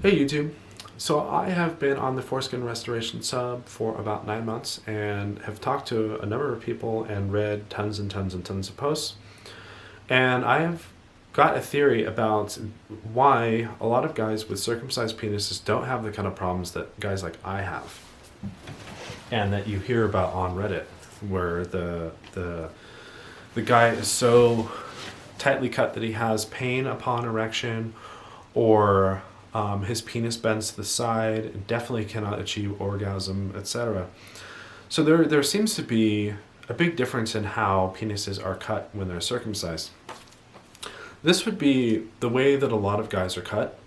Hey YouTube. So I have been on the foreskin restoration sub for about 9 months and have talked to a number of people and read tons and tons and tons of posts. And I have got a theory about why a lot of guys with circumcised penises don't have the kind of problems that guys like I have. And that you hear about on Reddit, where the guy is so tightly cut that he has pain upon erection, or his penis bends to the side, and definitely cannot achieve orgasm, etc. So there seems to be a big difference in how penises are cut when they're circumcised. This would be the way that a lot of guys are cut.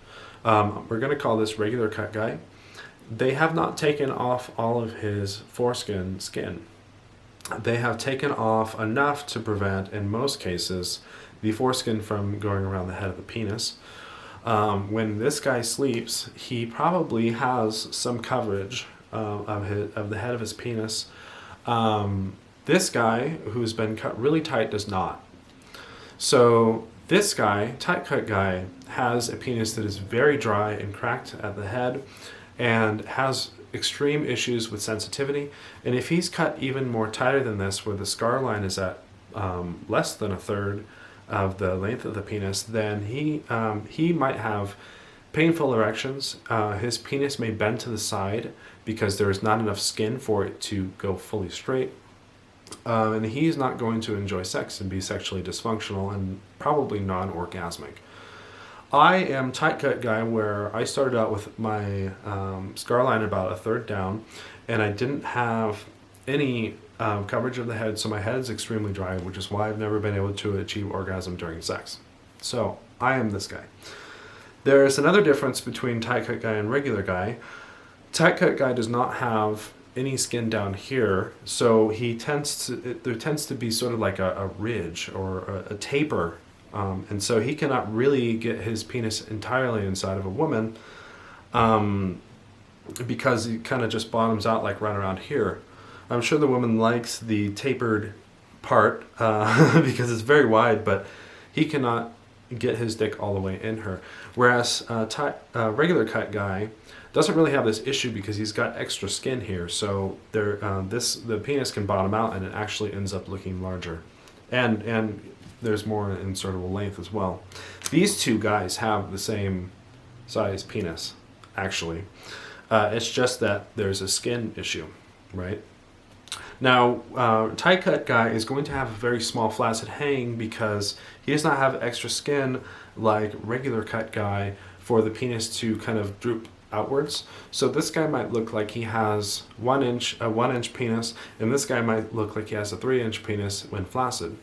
We're going to call this regular cut guy. They have not taken off all of his foreskin skin. They have taken off enough to prevent, in most cases, the foreskin from going around the head of the penis. When this guy sleeps, he probably has some coverage of the head of his penis. This guy, who's been cut really tight, does not. So this guy, tight cut guy, has a penis that is very dry and cracked at the head and has extreme issues with sensitivity. And if he's cut even more tighter than this, where the scar line is at less than a third of the length of the penis, then he might have painful erections. His penis may bend to the side because there is not enough skin for it to go fully straight. And he's not going to enjoy sex and be sexually dysfunctional and probably non-orgasmic. I am tight cut guy, where I started out with my scar line about a third down, and I didn't have any coverage of the head, so my head is extremely dry, which is why I've never been able to achieve orgasm during sex. So I am this guy. There's another difference between tight cut guy and regular guy. Tight cut guy does not have any skin down here, so there tends to be sort of like a ridge or a taper. And so he cannot really get his penis entirely inside of a woman because he kind of just bottoms out like right around here. I'm sure the woman likes the tapered part because it's very wide, but he cannot get his dick all the way in her. Whereas regular cut guy doesn't really have this issue because he's got extra skin here, so the penis can bottom out and it actually ends up looking larger. And there's more in sort of a length as well. These two guys have the same size penis, actually. It's just that there's a skin issue, right? Now, tight cut guy is going to have a very small flaccid hang because he does not have extra skin like regular cut guy for the penis to kind of droop outwards. So this guy might look like he has a 1 inch penis, and this guy might look like he has a 3-inch penis when flaccid.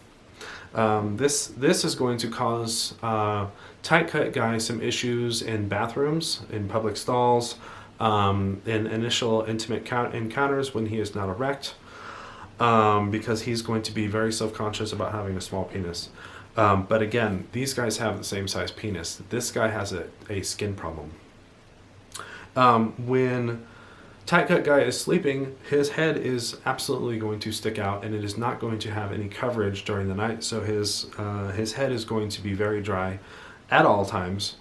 This is going to cause tight cut guy some issues in bathrooms, in public stalls, in initial intimate encounters when he is not erect, because he's going to be very self-conscious about having a small penis. But again, these guys have the same size penis. This guy has a skin problem. When tight cut guy is sleeping, his head is absolutely going to stick out, and it is not going to have any coverage during the night, so his head is going to be very dry at all times.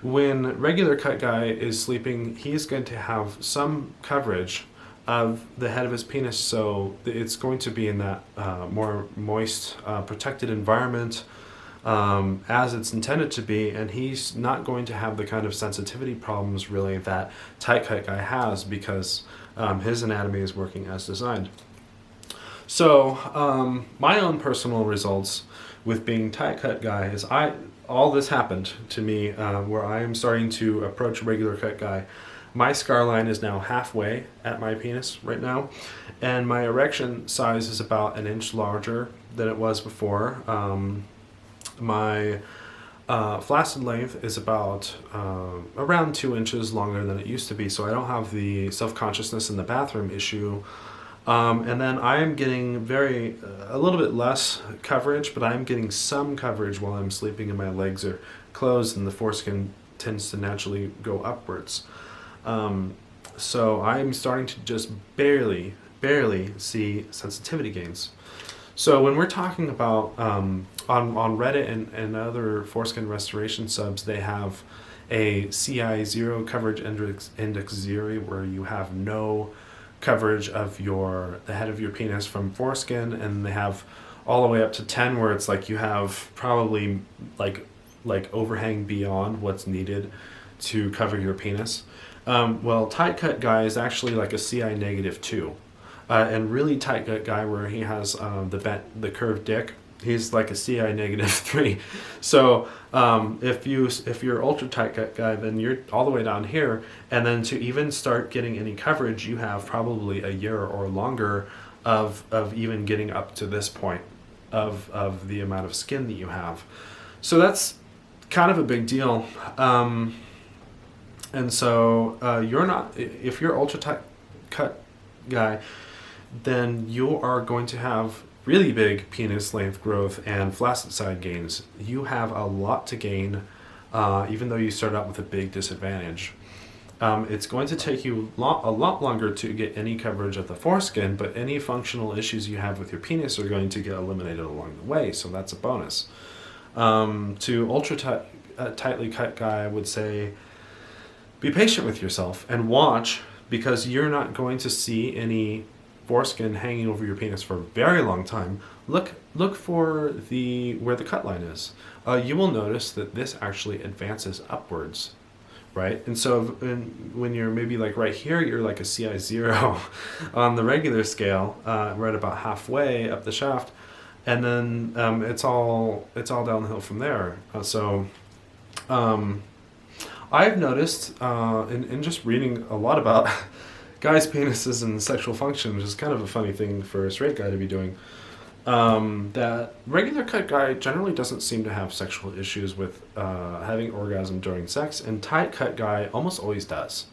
When regular cut guy is sleeping, he's going to have some coverage of the head of his penis, so it's going to be in that more moist, protected environment as it's intended to be, and he's not going to have the kind of sensitivity problems really that tight cut guy has because his anatomy is working as designed. So my own personal results with being tight cut guy is all this happened to me where I am starting to approach regular cut guy. My scar line is now halfway at my penis right now, and my erection size is about 1 inch larger than it was before. My flaccid length is about around 2 inches longer than it used to be, so I don't have the self-consciousness in the bathroom issue. And then I am getting a little bit less coverage, but I'm getting some coverage while I'm sleeping and my legs are closed and the foreskin tends to naturally go upwards. So I'm starting to just barely see sensitivity gains. So when we're talking about on Reddit and other foreskin restoration subs, they have a CI0 coverage index 0, where you have no coverage of the head of your penis from foreskin, and they have all the way up to 10, where it's like you have probably like overhang beyond what's needed to cover your penis. Well, tight cut guy is actually like a CI negative 2. And really tight gut guy, where he has the curved dick, he's like a CI negative 3. So if you're ultra tight gut guy, then you're all the way down here, and then to even start getting any coverage, you have probably a year or longer of even getting up to this point of the amount of skin that you have. So that's kind of a big deal. And so you're not, if you're ultra tight cut guy, then you are going to have really big penis length growth and flaccid side gains. You have a lot to gain, even though you start out with a big disadvantage. It's going to take you a lot longer to get any coverage of the foreskin, but any functional issues you have with your penis are going to get eliminated along the way, so that's a bonus. To ultra tightly cut guy, I would say be patient with yourself and watch, because you're not going to see any foreskin hanging over your penis for a very long time. Look for where the cut line is. You will notice that this actually advances upwards, right? And so when you're maybe like right here, you're like a CI0 on the regular scale, right about halfway up the shaft, and then it's all downhill from there. I've noticed in just reading a lot about guys' penises and sexual function, which is kind of a funny thing for a straight guy to be doing, that regular cut guy generally doesn't seem to have sexual issues with having orgasm during sex, and tight cut guy almost always does.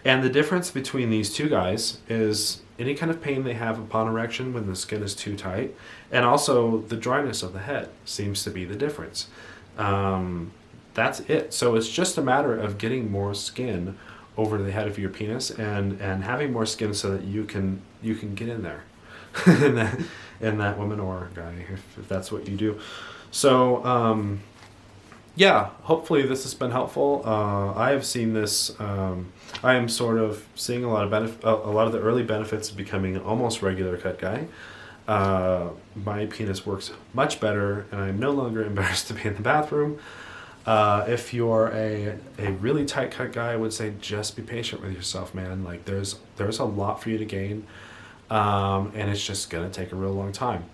And the difference between these two guys is any kind of pain they have upon erection when the skin is too tight, and also the dryness of the head seems to be the difference. That's it. So it's just a matter of getting more skin over the head of your penis and having more skin so that you can get in there in that woman or guy, if that's what you do. So yeah, hopefully this has been helpful. I have seen this. I am sort of seeing a lot of the early benefits of becoming an almost regular cut guy. My penis works much better, and I'm no longer embarrassed to be in the bathroom. If you're a really tight cut guy, I would say just be patient with yourself, man. Like there's a lot for you to gain, and it's just gonna take a real long time.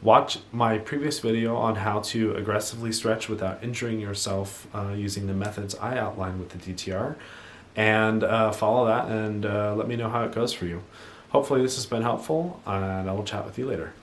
Watch my previous video on how to aggressively stretch without injuring yourself using the methods I outlined with the DTR, and follow that, and let me know how it goes for you. Hopefully this has been helpful, and I will chat with you later.